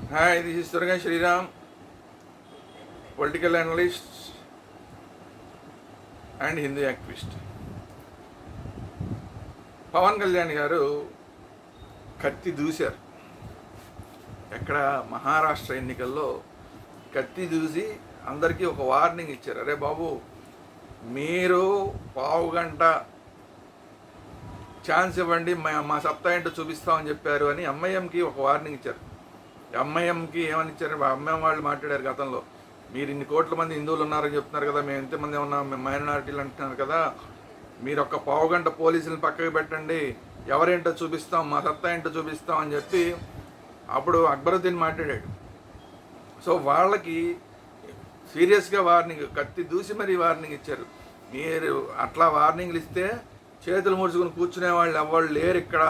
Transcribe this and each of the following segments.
Hi, this is Durga Shriram, political analyst and Hindu activist. Pawan Kalyan గారు కత్తి దూశారు. ఎక్కడ మహారాష్ట్ర ఎన్నికల్లో కత్తి దూసి అందరికీ ఒక వార్నింగ్ ఇచ్చారు. అరే బాబు, మీరు పావు గంట ఛాన్స్ ఇవ్వండి, మా సత్తా ఏంటో చూపిస్తామని చెప్పారు అని ఎంఐఎంకి ఒక వార్నింగ్ ఇచ్చారు. ఎంఐఎంకి ఏమని ఇచ్చారు? ఎంఐఎం వాళ్ళు మాట్లాడారు గతంలో, మీరు ఇన్ని కోట్ల మంది హిందువులు ఉన్నారని చెప్తున్నారు కదా, మేము ఎంతమంది ఉన్నాం, మేము మైనారిటీలు అంటున్నారు కదా, మీరు ఒక్క పావుగంట పోలీసులను పక్కకు పెట్టండి, ఎవరేంటో చూపిస్తాం, మా సత్తా ఏంటో చూపిస్తాం అని చెప్పి అప్పుడు అక్బరుద్దీన్ మాట్లాడాడు. సో వాళ్ళకి సీరియస్గా వార్నింగ్, కత్తి దూసి మరీ వార్నింగ్ ఇచ్చారు. మీరు అట్లా వార్నింగ్లు ఇస్తే చేతులు ముడుచుకుని కూర్చునే వాళ్ళు ఎవరు లేరు ఇక్కడ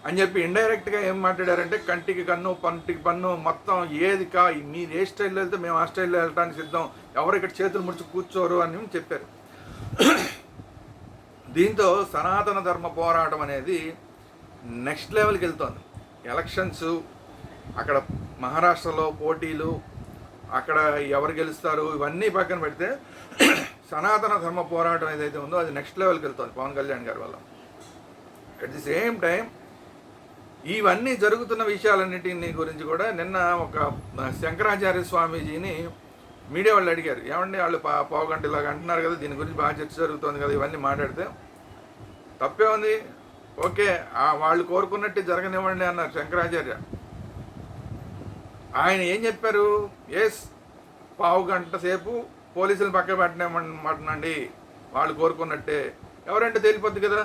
అని చెప్పి ఇండైరెక్ట్గా ఏం మాట్లాడారంటే, కంటికి కన్ను పంటికి పన్ను మొత్తం ఏది మీరు ఏ స్టైల్లో వెళ్తే మేము ఆ స్టైల్లో వెళ్ళడానికి సిద్ధం, ఎవరు ఇక్కడ చేతులు ముడుచు కూర్చోరు అని చెప్పారు. దీంతో సనాతన ధర్మ పోరాటం అనేది నెక్స్ట్ లెవెల్కి వెళ్తోంది. ఎలక్షన్స్, అక్కడ మహారాష్ట్రలో పోటీలు, అక్కడ ఎవరు గెలుస్తారు ఇవన్నీ పక్కన పెడితే సనాతన ధర్మ పోరాటం ఏదైతే ఉందో అది నెక్స్ట్ లెవెల్కి వెళ్తోంది పవన్ కళ్యాణ్ గారి వల్ల. అట్ ది సేమ్ టైం ఇవన్నీ జరుగుతున్న విషయాలన్నింటినీ గురించి కూడా నిన్న ఒక శంకరాచార్య స్వామీజీని మీడియా వాళ్ళు అడిగారు, ఏమండి వాళ్ళు పావుగంట ఇలాగ అంటున్నారు కదా, దీని గురించి బాగా చర్చ జరుగుతుంది కదా, ఇవన్నీ మాట్లాడితే తప్పే ఉంది, ఓకే వాళ్ళు కోరుకున్నట్టు జరగనివ్వండి అన్నారు శంకరాచార్య. ఆయన ఏం చెప్పారు? ఎస్, పావుగంట సేపు పోలీసులు పక్క పెట్టినామండి, వాళ్ళు కోరుకున్నట్టే, ఎవరంటే తేలిపోద్ది కదా,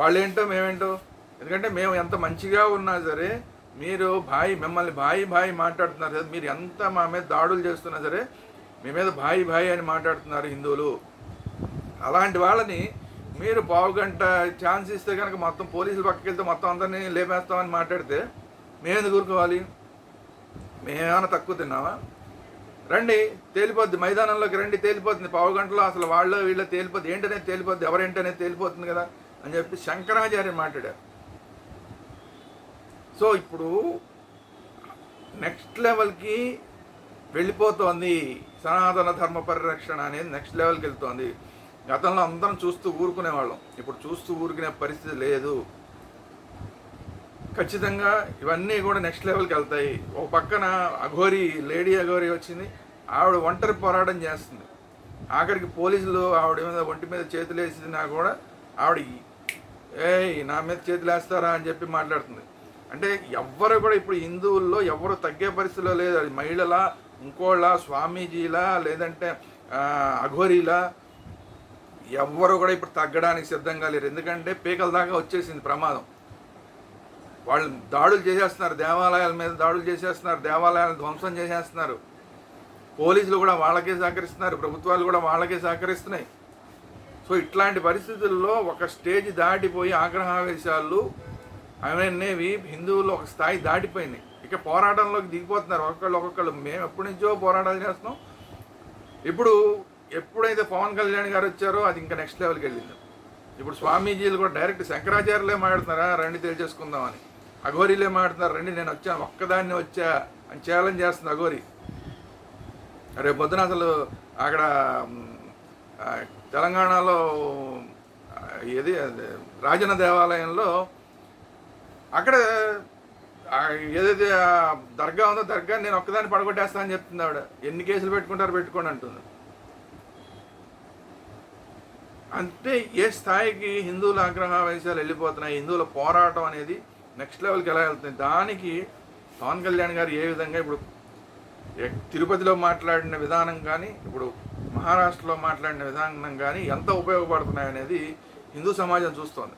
వాళ్ళేంటో మేమేంటో. ఎందుకంటే మేము ఎంత మంచిగా ఉన్నా సరే, మీరు మిమ్మల్ని భాయి మాట్లాడుతున్నారు కదా, మీరు ఎంత మా మీద దాడులు చేస్తున్నా సరే మీ మీద భాయి అని మాట్లాడుతున్నారు హిందువులు. అలాంటి వాళ్ళని మీరు పావుగంట ఛాన్స్ ఇస్తే కనుక మొత్తం పోలీసులు పక్కకి వెళ్తే మొత్తం అందరినీ లేపేస్తామని మాట్లాడితే మేము ఎందుకు ఊరుకోవాలి? మేమేమైనా తక్కువ తిన్నామా? రండి, తేలిపోద్ది, మైదానంలోకి రండి, తేలిపోతుంది, పావుగంటలో అసలు వీళ్ళ తేలిపోద్ది, ఏంటనేది తేలిపోద్ది, ఎవరేంటనేది తేలిపోతుంది కదా అని చెప్పి శంకరాచార్య మాట్లాడారు. సో ఇప్పుడు నెక్స్ట్ లెవెల్కి వెళ్ళిపోతోంది సనాతన ధర్మ పరిరక్షణ అనేది, నెక్స్ట్ లెవెల్కి వెళ్తోంది. గతంలో అందరం చూస్తూ ఊరుకునేవాళ్ళం, ఇప్పుడు చూస్తూ ఊరుకునే పరిస్థితి లేదు. ఖచ్చితంగా ఇవన్నీ కూడా నెక్స్ట్ లెవెల్కి వెళ్తాయి. ఒక పక్కన లేడీ అఘోరి వచ్చింది, ఆవిడ ఒంటరి పోరాటం చేస్తుంది. ఆఖరికి పోలీసులు ఆవిడ మీద ఒంటి మీద చేతులు వేసినా కూడా ఆవిడ నా మీద చేతులు వేస్తారా అని చెప్పి మాట్లాడుతుంది. అంటే ఎవ్వరు కూడా ఇప్పుడు హిందువుల్లో ఎవరు తగ్గే పరిస్థితిలో లేదు. అది మహిళలా, ఇంకోళ్ళ, స్వామీజీలా, లేదంటే అఘోరీలా, ఎవ్వరు కూడా ఇప్పుడు తగ్గడానికి సిద్ధంగా లేరు. ఎందుకంటే పీకల దాకా వచ్చేసింది ప్రమాదం. వాళ్ళు దాడులు చేసేస్తున్నారు, దేవాలయాల మీద దాడులు చేసేస్తున్నారు, దేవాలయాలను ధ్వంసం చేసేస్తున్నారు. పోలీసులు కూడా వాళ్ళకే సహకరిస్తున్నారు, ప్రభుత్వాలు కూడా వాళ్ళకే సహకరిస్తున్నాయి. సో ఇట్లాంటి పరిస్థితుల్లో ఒక స్టేజ్ దాటిపోయి ఆగ్రహావేశాలు అవన్నీ హిందువులు ఒక స్థాయి దాటిపోయినాయి. ఇక పోరాటంలోకి దిగిపోతున్నారు ఒక్కొక్కళ్ళు. మేము ఎప్పటి నుంచో పోరాటాలు చేస్తున్నాం. ఇప్పుడు ఎప్పుడైతే పవన్ కళ్యాణ్ గారు వచ్చారో అది ఇంకా నెక్స్ట్ లెవెల్కి వెళ్ళింది. ఇప్పుడు స్వామీజీలు కూడా డైరెక్ట్ శంకరాచార్యులే మాట్లాడుతున్నారా, రండి తెలియజేసుకుందామని. అఘోరీలే మాట్లాడుతున్నారు, రండి నేను వచ్చాను, ఒక్కదాన్ని వచ్చా అని ఛాలెంజ్ చేస్తుంది అఘోరి. రేపు పొద్దున అసలు అక్కడ తెలంగాణలో రాజన్న దేవాలయంలో అక్కడ ఏదైతే దర్గా ఉందో దర్గా నేను ఒక్కదాన్ని పడగొట్టేస్తా అని చెప్తుంది ఆవిడ. ఎన్ని కేసులు పెట్టుకోండి అంటుంది. అంటే ఏ స్థాయికి హిందువుల ఆగ్రహావేశాలు వెళ్ళిపోతున్నాయి, హిందువుల పోరాటం అనేది నెక్స్ట్ లెవెల్కి ఎలా వెళ్తుంది. దానికి పవన్ కళ్యాణ్ గారు ఏ విధంగా ఇప్పుడు తిరుపతిలో మాట్లాడిన విధానం కానీ, ఇప్పుడు మహారాష్ట్రలో మాట్లాడిన విధానం కానీ ఎంత ఉపయోగపడుతున్నాయనేది హిందూ సమాజం చూస్తోంది.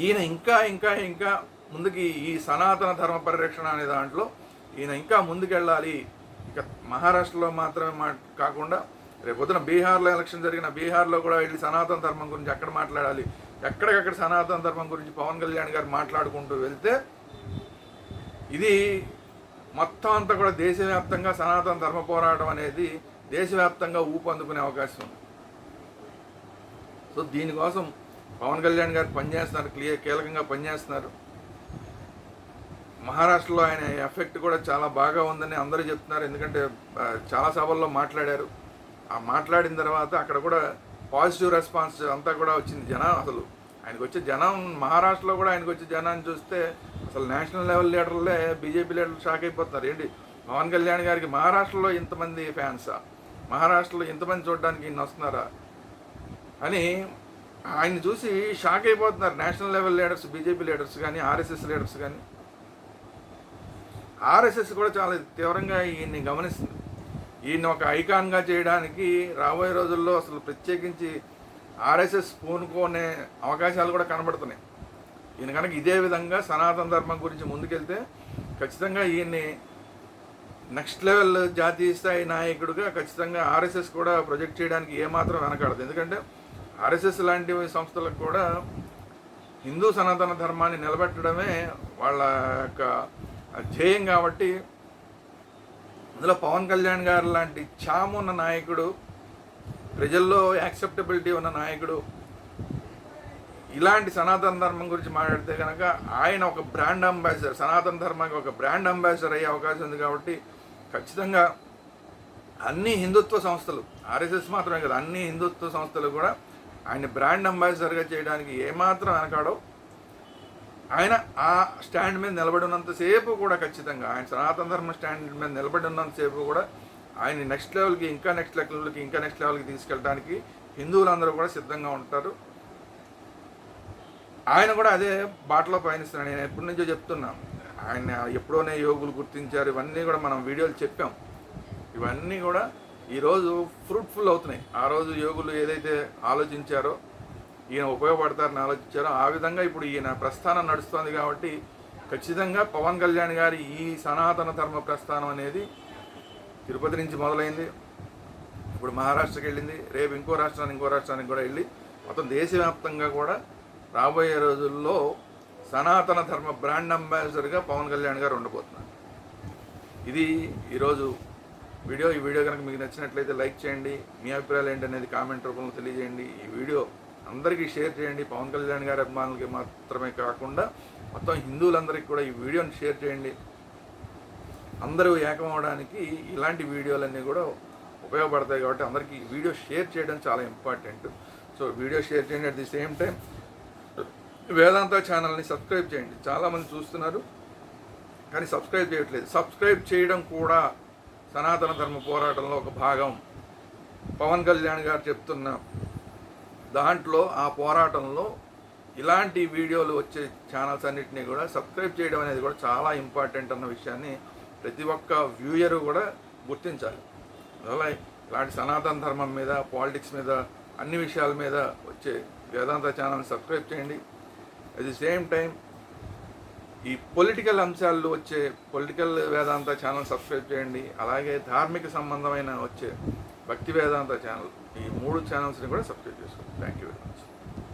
ఈయన ఇంకా ముందుకి ఈ సనాతన ధర్మ పరిరక్షణ అనే దాంట్లో ఈయన ఇంకా ముందుకెళ్ళాలి. ఇక మహారాష్ట్రలో మాత్రమే కాకుండా రేపొద్దున బీహార్లో ఎలక్షన్ జరిగిన బీహార్లో కూడా వెళ్ళి సనాతన ధర్మం గురించి అక్కడ మాట్లాడాలి. ఎక్కడికక్కడ సనాతన ధర్మం గురించి పవన్ కళ్యాణ్ గారు మాట్లాడుకుంటూ వెళ్తే ఇది మొత్తం అంతా కూడా దేశవ్యాప్తంగా సనాతన ధర్మ పోరాటం అనేది దేశవ్యాప్తంగా ఊపందుకునే అవకాశం ఉంది. సో దీనికోసం పవన్ కళ్యాణ్ గారు పనిచేస్తున్నారు, కీలకంగా పనిచేస్తున్నారు. మహారాష్ట్రలో ఆయన ఎఫెక్ట్ కూడా చాలా బాగా ఉందని అందరూ చెప్తున్నారు. ఎందుకంటే చాలా సభల్లో మాట్లాడారు. ఆ మాట్లాడిన తర్వాత అక్కడ కూడా పాజిటివ్ రెస్పాన్స్ అంతా కూడా వచ్చింది. జనం అసలు ఆయనకు వచ్చే జనం, మహారాష్ట్రలో కూడా ఆయనకు వచ్చే జనాన్ని చూస్తే అసలు నేషనల్ లెవెల్ లీడర్లే, బీజేపీ లీడర్లు షాక్ అయిపోతున్నారు. ఏంటి పవన్ కళ్యాణ్ గారికి మహారాష్ట్రలో ఇంతమంది ఫ్యాన్సా, మహారాష్ట్రలో ఇంతమంది చూడడానికి ఈయన వస్తున్నారా అని ఆయన్ని చూసి షాక్ అయిపోతున్నారు national level leaders, BJP leaders కానీ, ఆర్ఎస్ఎస్ లీడర్స్ కానీ. ఆర్ఎస్ఎస్ కూడా చాలా తీవ్రంగా ఈయన్ని గమనిస్తుంది. ఈయన ఒక ఐకాన్గా చేయడానికి రాబోయే రోజుల్లో అసలు ప్రత్యేకించి ఆర్ఎస్ఎస్ పూనుకునే అవకాశాలు కూడా కనబడుతున్నాయి. ఈయన కనుక ఇదే విధంగా సనాతన ధర్మం గురించి ముందుకెళ్తే ఖచ్చితంగా ఈయన్ని నెక్స్ట్ లెవెల్ జాతీయ స్థాయి నాయకుడిగా ఖచ్చితంగా ఆర్ఎస్ఎస్ కూడా ప్రొజెక్ట్ చేయడానికి ఏమాత్రం వెనకాడదు. ఎందుకంటే ఆర్ఎస్ఎస్ లాంటి సంస్థలకు కూడా హిందూ సనాతన ధర్మాన్ని నిలబెట్టడమే వాళ్ళ యొక్క ధ్యేయం. కాబట్టి అందులో పవన్ కళ్యాణ్ గారు లాంటి ఛామ్ ఉన్న నాయకుడు, ప్రజల్లో యాక్సెప్టబిలిటీ ఉన్న నాయకుడు ఇలాంటి సనాతన ధర్మం గురించి మాట్లాడితే కనుక ఆయన ఒక బ్రాండ్ అంబాసిడర్, సనాతన ధర్మానికి ఒక బ్రాండ్ అంబాసిడర్ అయ్యే అవకాశం ఉంది. కాబట్టి ఖచ్చితంగా అన్ని హిందుత్వ సంస్థలు, ఆర్ఎస్ఎస్ మాత్రమే కదా, అన్ని హిందుత్వ సంస్థలు కూడా ఆయన బ్రాండ్ అంబాసిడర్గా చేయడానికి ఏమాత్రం వెనకాడో. ఆయన ఆ స్టాండ్ మీద నిలబడి ఉన్నంతసేపు కూడా ఖచ్చితంగా ఆయన సనాతన ధర్మ స్టాండ్ మీద నిలబడి ఉన్నంతసేపు కూడా ఆయన నెక్స్ట్ లెవెల్కి, ఇంకా నెక్స్ట్ లెవెల్కి తీసుకెళ్ళడానికి హిందువులందరూ కూడా సిద్ధంగా ఉంటారు. ఆయన కూడా అదే బాటలో పయనిస్తున్నాడు. నేను ఎప్పటి నుంచో చెప్తున్నాను, ఆయన ఎప్పుడోనే యోగులు గుర్తించారు, ఇవన్నీ కూడా మనం వీడియోలు చెప్పాం. ఇవన్నీ కూడా ఈరోజు ఫ్రూట్ఫుల్ అవుతున్నాయి. ఆ రోజు యోగులు ఏదైతే ఆలోచించారో, ఈయన ఉపయోగపడతారని ఆలోచించారో, ఆ విధంగా ఇప్పుడు ఈయన ప్రస్థానం నడుస్తుంది. కాబట్టి ఖచ్చితంగా పవన్ కళ్యాణ్ గారి ఈ సనాతన ధర్మ ప్రస్థానం అనేది తిరుపతి నుంచి మొదలైంది, ఇప్పుడు మహారాష్ట్రకి వెళ్ళింది, రేపు ఇంకో రాష్ట్రానికి కూడా వెళ్ళి మొత్తం దేశవ్యాప్తంగా కూడా రాబోయే రోజుల్లో సనాతన ధర్మ బ్రాండ్ అంబాసిడర్గా పవన్ కళ్యాణ్ గారు ఉండబోతున్నారు. ఇది ఈరోజు వీడియో. ఈ వీడియో కనుక మీకు నచ్చినట్లయితే లైక్ చేయండి, మీ అభిప్రాయాలు ఏంటనేది కామెంట్ రూపంలో తెలియజేయండి. ఈ వీడియో అందరికీ షేర్ చేయండి. పవన్ కళ్యాణ్ గారి అభిమానులకి మాత్రమే కాకుండా మొత్తం హిందువులందరికీ కూడా ఈ వీడియోని షేర్ చేయండి. అందరూ ఏకమవడానికి ఇలాంటి వీడియోలన్నీ కూడా ఉపయోగపడతాయి. కాబట్టి అందరికీ ఈ వీడియో షేర్ చేయడం చాలా ఇంపార్టెంట్. సో వీడియో షేర్ చేయండి. అట్ ది సేమ్ టైం వేదాంత ఛానల్ని సబ్స్క్రైబ్ చేయండి. చాలామంది చూస్తున్నారు కానీ సబ్స్క్రైబ్ చేయట్లేదు. సబ్స్క్రైబ్ చేయడం కూడా సనాతన ధర్మ పోరాటంలో ఒక భాగం. పవన్ కళ్యాణ్ గారు చెప్తున్న దాంట్లో, ఆ పోరాటంలో ఇలాంటి వీడియోలు వచ్చే ఛానల్స్ అన్నింటినీ కూడా సబ్స్క్రైబ్ చేయడం అనేది కూడా చాలా ఇంపార్టెంట్ అన్న విషయాన్ని ప్రతి ఒక్క వ్యూయరు కూడా గుర్తించాలి. అందువల్ల ఇలాంటి సనాతన ధర్మం మీద, పాలిటిక్స్ మీద, అన్ని విషయాల మీద వచ్చే వేదాంత ఛానల్ని సబ్స్క్రైబ్ చేయండి. అట్ ది సేమ్ టైం ఈ పొలిటికల్ అంశాల్లో వచ్చే పొలిటికల్ వేదాంత ఛానల్ సబ్స్క్రైబ్ చేయండి. అలాగే ధార్మిక సంబంధమైన వచ్చే భక్తి వేదాంత ఛానల్, ఈ 3 ఛానల్స్ని కూడా సబ్స్క్రైబ్ చేసుకోండి. Thank you.